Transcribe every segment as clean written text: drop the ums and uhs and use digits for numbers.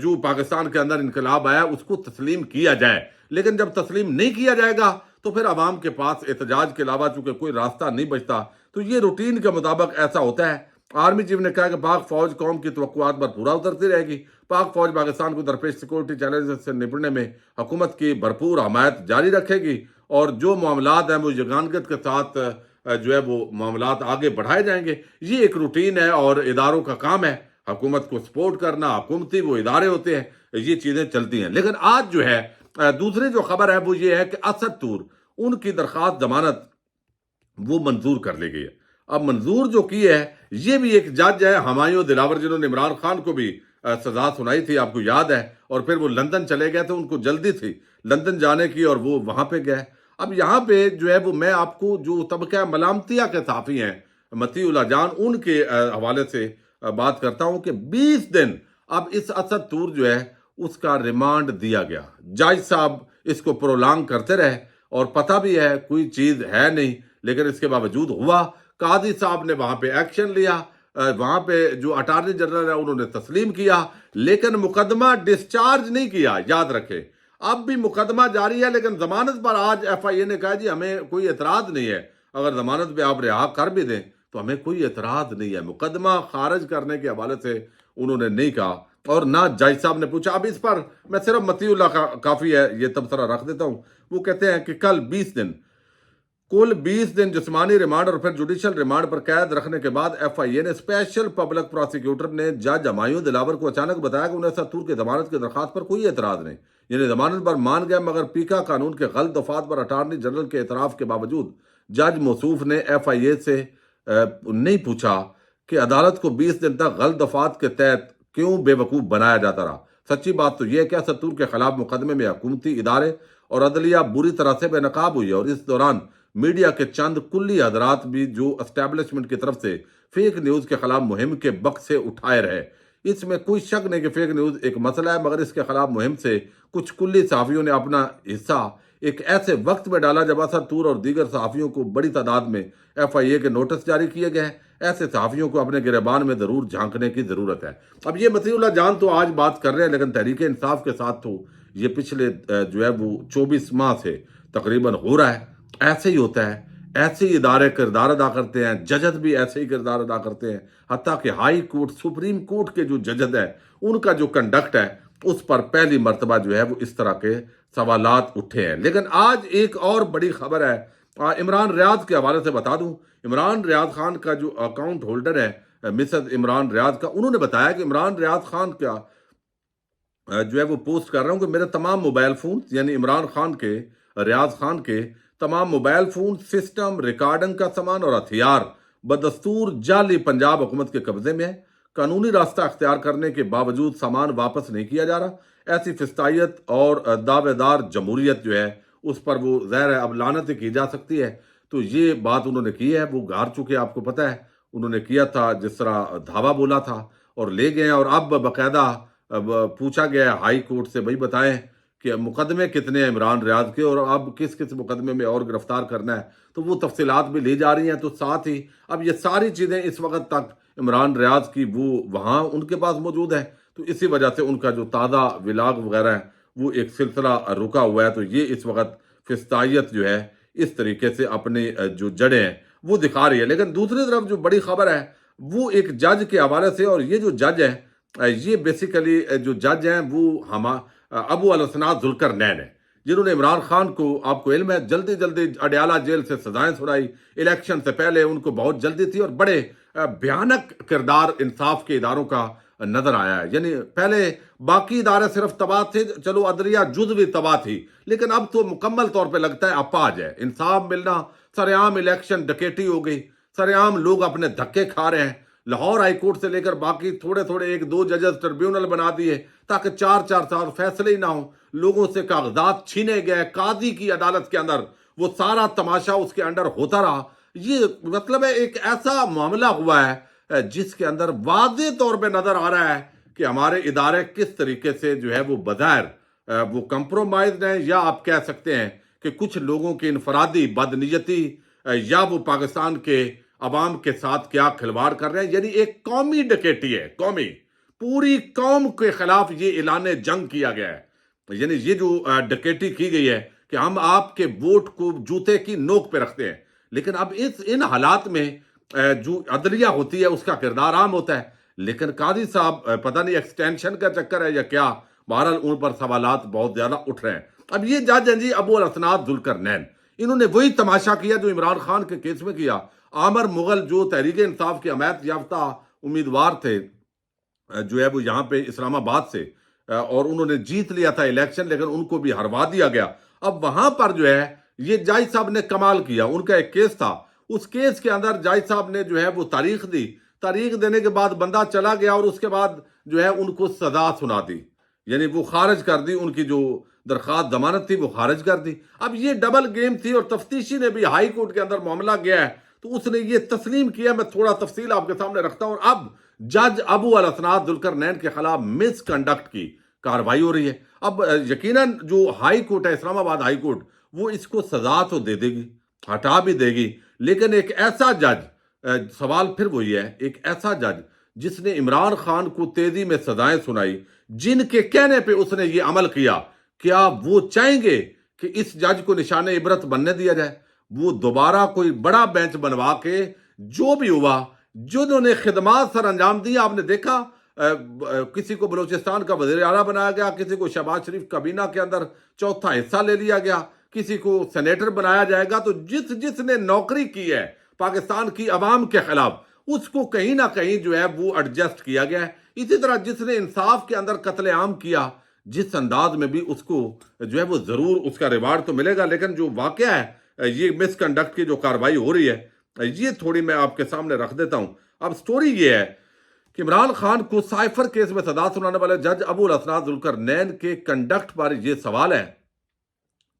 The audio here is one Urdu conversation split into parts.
جو پاکستان کے اندر انقلاب آیا اس کو تسلیم کیا جائے، لیکن جب تسلیم نہیں کیا جائے گا تو پھر عوام کے پاس احتجاج کے علاوہ چونکہ کوئی راستہ نہیں بچتا، تو یہ روٹین کے مطابق ایسا ہوتا ہے۔ آرمی چیف نے کہا کہ پاک فوج قوم کی توقعات پر پورا اترتی رہے گی، پاک فوج پاکستان کو درپیش سیکورٹی چیلنجز سے نپٹنے میں حکومت کی بھرپور حمایت جاری رکھے گی، اور جو معاملات ہیں وہ یگانگت کے ساتھ جو ہے وہ معاملات آگے بڑھائے جائیں گے۔ یہ ایک روٹین ہے اور اداروں کا کام ہے حکومت کو سپورٹ کرنا، حکومتی وہ ادارے ہوتے ہیں، یہ چیزیں چلتی ہیں۔ لیکن آج جو ہے دوسری جو خبر ہے وہ یہ ہے کہ اسد طور ان کی درخواست ضمانت وہ منظور کر لی گئی ہے۔ اب منظور جو کی ہے، یہ بھی ایک جج ہے ہمایوں دلاور، جنہوں نے عمران خان کو بھی سزا سنائی تھی، آپ کو یاد ہے، اور پھر وہ لندن چلے گئے تھے، ان کو جلدی تھی لندن جانے کی اور وہ وہاں پہ گئے۔ اب یہاں پہ جو ہے وہ میں آپ کو جو طبقہ ملامتیہ کے صحافی ہیں متی اللہ جان، ان کے حوالے سے بات کرتا ہوں کہ 20 دن اب اس اسد طور جو ہے اس کا ریمانڈ دیا گیا۔ جج صاحب اس کو پرولانگ کرتے رہے، اور پتہ بھی ہے کوئی چیز ہے نہیں، لیکن اس کے باوجود ہوا۔ قاضی صاحب نے وہاں پہ ایکشن لیا، وہاں پہ جو اٹارنی جنرل ہے انہوں نے تسلیم کیا، لیکن مقدمہ ڈسچارج نہیں کیا، یاد رکھے۔ اب بھی مقدمہ جاری ہے، لیکن ضمانت پر آج ایف آئی اے نے کہا جی ہمیں کوئی اعتراض نہیں ہے، اگر ضمانت پہ آپ رہا کر بھی دیں تو ہمیں کوئی اعتراض نہیں ہے۔ مقدمہ خارج کرنے کے حوالے سے انہوں نے نہیں کہا، اور نہ جج صاحب نے پوچھا۔ اب اس پر میں صرف متی اللہ کا کافی ہے یہ تبصرہ رکھ دیتا ہوں۔ وہ کہتے ہیں کہ کل 20 دن، کل 20 دن جسمانی ریمانڈ اور پھر جوڈیشل ریمانڈ پر قید رکھنے کے بعد ایف آئی اے نے اسپیشل پبلک پروسیکیوٹر نے جج ہمایوں دلاور کو اچانک بتایا کہ انہیں اسد طور کی ضمانت کی درخواست پر کوئی اعتراض نہیں، یعنی ضمانت پر مان گئے، مگر پیکا قانون کے غلط دفعات پر اٹارنی جنرل کے اعتراف کے باوجود جج موصوف نے ایف آئی اے سے نہیں پوچھا کہ عدالت کو 20 دن تک غلط دفعات کے تحت کیوں بے وقوف بنایا جاتا رہا۔ سچی بات تو یہ ہے کہ اسد طور کے خلاف مقدمے میں حکومتی ادارے اور عدلیہ بری طرح سے بے نقاب ہوئی ہے، اور اس دوران میڈیا کے چند کلی حضرات بھی جو اسٹیبلشمنٹ کی طرف سے فیک نیوز کے خلاف مہم کے بک سے اٹھائے رہے۔ اس میں کوئی شک نہیں کہ فیک نیوز ایک مسئلہ ہے، مگر اس کے خلاف مہم سے کچھ کلی صحافیوں نے اپنا حصہ ایک ایسے وقت میں ڈالا جب اسد طور اور دیگر صحافیوں کو بڑی تعداد میں ایف آئی اے کے نوٹس جاری کیے گئے ہیں۔ ایسے صحافیوں کو اپنے گریبان میں ضرور جھانکنے کی ضرورت ہے۔ اب یہ مطیع اللہ جان تو آج بات کر رہے ہیں، لیکن تحریک انصاف کے ساتھ تو یہ پچھلے جو ہے وہ 24 ماہ سے تقریباً ہو رہا ہے۔ ایسے ہی ہوتا ہے، ایسے ہی ادارے کردار ادا کرتے ہیں، ججز بھی ایسے ہی کردار ادا کرتے ہیں، حتیٰ کہ ہائی کورٹ، سپریم کورٹ کے جو ججز ہیں ان کا جو کنڈکٹ ہے اس پر پہلی مرتبہ جو ہے وہ اس طرح کے سوالات اٹھے ہیں۔ لیکن آج ایک اور بڑی خبر ہے، عمران ریاض کے حوالے سے بتا دوں۔ عمران ریاض خان کا جو اکاؤنٹ ہولڈر ہے مسز عمران ریاض کا، انہوں نے بتایا کہ عمران ریاض خان کا جو ہے وہ پوسٹ کر رہا ہوں کہ میرے تمام موبائل فون، یعنی عمران خان کے، ریاض خان کے تمام موبائل فون، سسٹم، ریکارڈنگ کا سامان اور ہتھیار بدستور جعلی پنجاب حکومت کے قبضے میں ہے۔ قانونی راستہ اختیار کرنے کے باوجود سامان واپس نہیں کیا جا رہا۔ ایسی فستائیت اور دعوے دار جمہوریت جو ہے اس پر وہ ظاہر ہے اب لعنت کی جا سکتی ہے۔ تو یہ بات انہوں نے کی ہے، وہ ہار چکے، آپ کو پتہ ہے انہوں نے کیا تھا جس طرح دھاوا بولا تھا اور لے گئے ہیں، اور اب باقاعدہ پوچھا گیا ہے ہائی کورٹ سے، بھائی بتائیں کہ مقدمے کتنے ہیں عمران ریاض کے، اور اب کس کس مقدمے میں اور گرفتار کرنا ہے، تو وہ تفصیلات بھی لی جا رہی ہیں۔ تو ساتھ ہی اب یہ ساری چیزیں اس وقت تک عمران ریاض کی وہ وہاں ان کے پاس موجود ہے، تو اسی وجہ سے ان کا جو تازہ ولاگ وغیرہ ہے وہ ایک سلسلہ رکا ہوا ہے۔ تو یہ اس وقت فستائیت جو ہے اس طریقے سے اپنی جو جڑیں ہیں وہ دکھا رہی ہے۔ لیکن دوسری طرف جو بڑی خبر ہے وہ ایک جج کے حوالے سے، اور یہ جو جج ہے یہ بیسیکلی جو جج ہیں وہ ابو الحسنات ذوالقرنین ہیں، جنہوں نے عمران خان کو، آپ کو علم ہے، جلدی جلدی اڈیالہ جیل سے سزائیں سنائی۔ الیکشن سے پہلے ان کو بہت جلدی تھی، اور بڑے بھیانک کردار انصاف کے اداروں کا نظر آیا ہے۔ یعنی پہلے باقی ادارے صرف تباہ تھے، چلو عدلیہ جزوی تباہ تھی، لیکن اب تو مکمل طور پہ لگتا ہے اپاج ہے۔ انصاف ملنا، سر عام الیکشن ڈکیٹی ہو گئی، سر عام لوگ اپنے دھکے کھا رہے ہیں۔ لاہور ہائی کورٹ سے لے کر باقی تھوڑے تھوڑے 1-2 ججز ٹریبیونل بنا دیے تاکہ 4-4 سال فیصلے ہی نہ ہوں، لوگوں سے کاغذات چھینے گئے، قاضی کی عدالت کے اندر وہ سارا تماشا اس کے انڈر ہوتا رہا۔ یہ مطلب ہے ایک ایسا معاملہ ہوا ہے جس کے اندر واضح طور پہ نظر آ رہا ہے کہ ہمارے ادارے کس طریقے سے جو ہے وہ بظاہر وہ کمپرومائزڈ ہیں، یا آپ کہہ سکتے ہیں کہ کچھ لوگوں کی انفرادی بدنیتی، یا وہ پاکستان کے عوام کے ساتھ کیا کھلواڑ کر رہے ہیں۔ یعنی ایک قومی ڈکیٹی ہے، قومی پوری قوم کے خلاف یہ اعلان جنگ کیا گیا ہے، یعنی یہ جو ڈکیٹی کی گئی ہے کہ ہم آپ کے ووٹ کو جوتے کی نوک پہ رکھتے ہیں۔ لیکن اب ان حالات میں جو عدلیہ ہوتی ہے اس کا کردار عام ہوتا ہے، لیکن قاضی صاحب پتہ نہیں ایکسٹینشن کا چکر ہے یا کیا، بہرحال ان پر سوالات بہت زیادہ اٹھ رہے ہیں۔ اب یہ جج ہیں جی ابو الاسناد ذوالقرنین، انہوں نے وہی تماشا کیا جو عمران خان کے کیس میں کیا۔ عامر مغل جو تحریک انصاف کے حمایت یافتہ امیدوار تھے، جو ہے وہ یہاں پہ اسلام آباد سے، اور انہوں نے جیت لیا تھا الیکشن، لیکن ان کو بھی ہروا دیا گیا۔ اب وہاں پر جو ہے یہ جج صاحب نے کمال کیا، ان کا ایک کیس تھا، اس کیس کے اندر جج صاحب نے جو ہے وہ تاریخ دی، تاریخ دینے کے بعد بندہ چلا گیا اور اس کے بعد جو ہے ان کو سزا سنا دی، یعنی وہ خارج کر دی، ان کی جو درخواست ضمانت تھی وہ خارج کر دی۔ اب یہ ڈبل گیم تھی، اور تفتیشی نے بھی ہائی کورٹ کے اندر معاملہ گیا ہے تو اس نے یہ تسلیم کیا۔ میں تھوڑا تفصیل آپ کے سامنے رکھتا ہوں۔ اب جج ابو الاسناد ذوالقرنین کے خلاف مس کنڈکٹ کی کاروائی ہو رہی ہے۔ اب یقیناً جو ہائی کورٹ ہے، اسلام آباد ہائی کورٹ، وہ اس کو سزا تو دے دے گی، ہٹا بھی دے گی، لیکن ایک ایسا جج، سوال پھر وہی ہے، ایک ایسا جج جس نے عمران خان کو تیزی میں سزائیں سنائی، جن کے کہنے پہ اس نے یہ عمل کیا، کیا وہ چاہیں گے کہ اس جج کو نشان عبرت بننے دیا جائے؟ وہ دوبارہ کوئی بڑا بینچ بنوا کے جو بھی ہوا، جنہوں نے خدمات سر انجام دی، آپ نے دیکھا کسی کو بلوچستان کا وزیر اعلیٰ بنایا گیا، کسی کو شہباز شریف کابینہ کے اندر چوتھا حصہ لے لیا گیا، کسی کو سینیٹر بنایا جائے گا۔ تو جس نے نوکری کی ہے پاکستان کی عوام کے خلاف، اس کو کہیں نہ کہیں جو ہے وہ ایڈجسٹ کیا گیا ہے۔ اسی طرح جس نے انصاف کے اندر قتل عام کیا، جس انداز میں بھی اس کو جو ہے وہ ضرور اس کا ریوارڈ تو ملے گا، لیکن جو واقعہ ہے یہ مس کنڈکٹ کی جو کاروائی ہو رہی ہے، یہ تھوڑی میں آپ کے سامنے رکھ دیتا ہوں۔ اب سٹوری یہ ہے کہ عمران خان کو سائفر کیس میں سزا سنانے والے جج ابو الاسناد ذوالقرنین کے کنڈکٹ پر یہ سوال ہے۔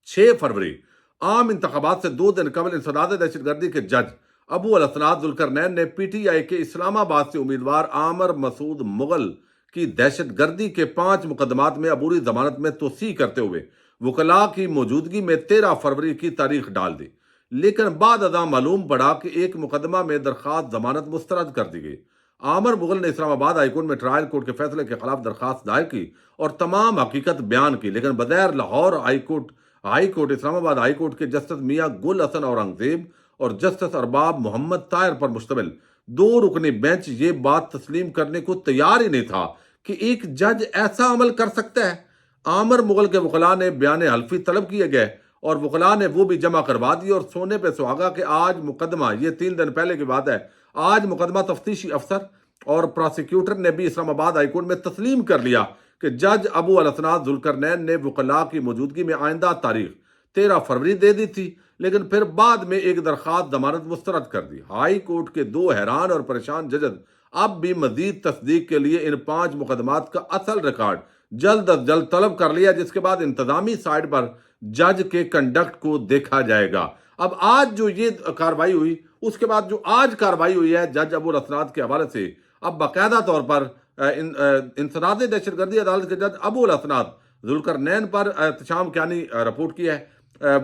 6 فروری عام انتخابات سے 2 دن قبل انسداد دہشت گردی کے جج ابو الاسناد ذوالقرنین نے پی ٹی آئی کے اسلام آباد سے امیدوار عامر مسعود مغل کی دہشت گردی کے 5 مقدمات میں عبوری ضمانت میں توسیع کرتے ہوئے وکلاء کی موجودگی میں 13 فروری کی تاریخ ڈال دی، لیکن بعد ازاں معلوم پڑا کہ ایک مقدمہ میں درخواست ضمانت مسترد کر دی گئی۔ عامر مغل نے اسلام آباد ہائی کورٹ میں ٹرائل کورٹ کے فیصلے کے خلاف درخواست دائر کی اور تمام حقیقت بیان کی، لیکن بغیر لاہور ہائی کورٹ اسلام آباد ہائی کورٹ کے جسٹس میاں گل حسن اورنگزیب اور جسٹس ارباب محمد طاہر پر مشتمل 2 رکنی بینچ یہ بات تسلیم کرنے کو تیار ہی نہیں تھا کہ ایک جج ایسا عمل کر سکتا ہے۔ عامر مغل کے وکلاء نے بیان حلفی طلب کیے گئے اور وکلاء نے وہ بھی جمع کروا دی، اور سونے پہ سہاگا کہ آج مقدمہ، یہ 3 دن پہلے کی بات ہے، آج مقدمہ تفتیشی افسر اور پراسیکیوٹر نے بھی اسلام آباد ہائی کورٹ میں تسلیم کر لیا کہ جج ابو الاسناد ذوالقرنین نے وکلاء کی موجودگی میں آئندہ تاریخ 13 فروری دے دی تھی، لیکن پھر بعد میں ایک درخواست ضمانت مسترد کر دی۔ ہائی کورٹ کے 2 حیران اور پریشان ججز اب بھی مزید تصدیق کے لیے ان 5 مقدمات کا اصل ریکارڈ جلد از جلد طلب کر لیا، جس کے بعد انتظامی سائٹ پر جج کے کنڈکٹ کو دیکھا جائے گا۔ اب آج جو یہ کاروائی ہوئی، اس کے بعد جو آج کاروائی ہوئی ہے جج ابو الاسناد کے حوالے سے، اب باقاعدہ طور پر انسداد دہشت گردی عدالت کے جج ابو الاسناد ذوالقرنین پر احتشام کیانی رپورٹ کی ہے۔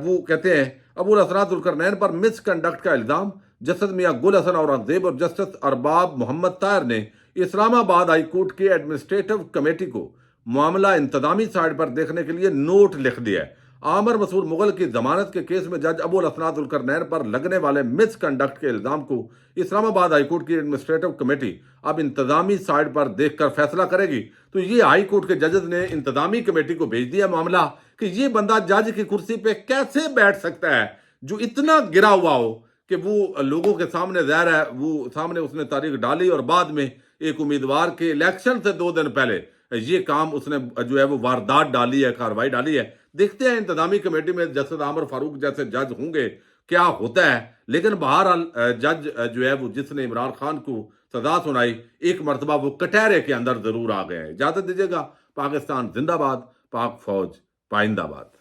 وہ کہتے ہیں ابو الاسناد ذوالقرنین پر مس کنڈکٹ کا الزام۔ جسٹس میاں گل حسن اورنگزیب اور جسٹس ارباب محمد طاہر نے اسلام آباد ہائی کورٹ کے ایڈمنسٹریٹو کمیٹی کو معاملہ انتظامی سائٹ پر دیکھنے کے لیے نوٹ لکھ دیا ہے۔ عامر مسعود مغل کی ضمانت کے کیس میں جج ابو الاسناد ذوالقرنین پر لگنے والے مس کنڈکٹ کے الزام کو اسلام آباد ہائی کورٹ کی ایڈمنسٹریٹو کمیٹی اب انتظامی سائٹ پر دیکھ کر فیصلہ کرے گی۔ تو یہ ہائی کورٹ کے ججز نے انتظامی کمیٹی کو بھیج دیا معاملہ کہ یہ بندہ جج کی کرسی پہ کیسے بیٹھ سکتا ہے جو اتنا گرا ہوا ہو کہ وہ لوگوں کے سامنے ظاہر ہے، وہ سامنے اس نے تاریخ ڈالی اور بعد میں ایک امیدوار کے الیکشن سے 2 دن پہلے یہ کام اس نے جو ہے وہ واردات ڈالی ہے، کاروائی ڈالی ہے۔ دیکھتے ہیں انتظامی کمیٹی میں جسٹس عامر فاروق جیسے جج ہوں گے کیا ہوتا ہے، لیکن بہرحال جج جو ہے وہ جس نے عمران خان کو سزا سنائی، ایک مرتبہ وہ کٹہرے کے اندر ضرور آ گئے ہیں۔ اجازت دیجیے گا۔ پاکستان زندہ باد، پاک فوج پائندہ باد۔